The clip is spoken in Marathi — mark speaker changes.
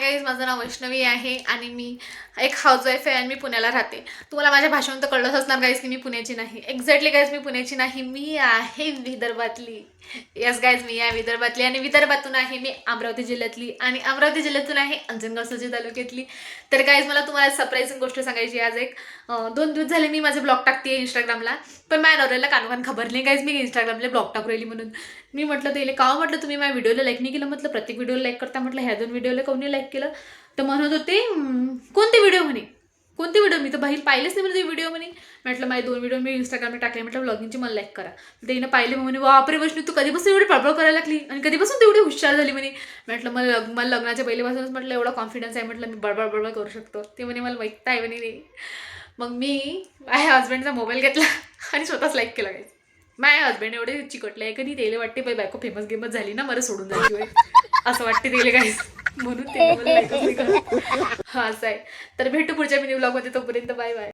Speaker 1: गाईज, माझं नाव वैष्णवी आहे आणि मी एक हाऊसवाईफ आहे आणि मी पुण्याला राहते. तुम्हाला माझ्या भाषेतून तर कळलंच असणार गाईज की मी पुण्याची नाही. एक्झॅक्टली गाईज, मी पुण्याची नाही, मी आहे विदर्भातली. येस गाईज, मी आहे विदर्भातली आणि विदर्भातून आहे मी अमरावती जिल्ह्यातली आणि अमरावती जिल्ह्यातून आहे अंजनगाव सजी तालुक्यातली. तर गाईज, मला तुम्हाला सरप्राईजिंग गोष्ट सांगायची. आज एक 2 दिवस झाले मी माझे ब्लॉग टाकते इंस्टाग्रामला, पण माझ्या नवऱ्याला कानोकान खबर नाही गाईज मी इंस्टाग्रामला ब्लॉग टाकू राहिली म्हणून. मी म्हटलं त्याला का, म्हटलं तुम्ही माझ्या व्हिडिओला लाईक नाही केलं, म्हटलं प्रत्येक व्हिडिओला लाईक करता, म्हटलं ह्या 2 व्हिडिओला कोणी लाईक केलं. तर म्हणत होते कोणते व्हिडिओ म्हणे, कोणते व्हिडिओ, मी तर बाहेर पाहिलेच नाही म्हणजे व्हिडिओ म्हणे. म्हटलं माझे 2 व्हिडिओ मी इंस्टाग्रामला टाकले, म्हटलं ब्लॉगिंगची मला लाईक करा. त्याने पाहिले म्हणे बापरे वैष्णवी, तू कधीपासून एवढी पळपळ करायला लागली आणि कधीपासून तेवढी हुशार झाली म्हणे. म्हटलं मला लग्नाच्या पहिल्यापासूनच म्हटलं एवढा कॉन्फिडन्स आहे, म्हटलं मी बडबड करू शकतो. ते म्हणे मला माहीत आहे म्हणे रे. मग मी माझ्या हस्बंडचा मोबाईल घेतला आणि स्वतःच लाईक केला काय. माझ्या हस्बंड एवढे चिकटले आहे की नाही, त्याला वाटते बाई बायको फेमस गेमच झाली ना, मला सोडून जायची होय असं वाटते त्याला काय, म्हणून ते मला लाईकच नाही करत. हा असं आहे. तर भेटू पुढच्या मिनी व्लॉगमध्ये, तोपर्यंत बाय बाय.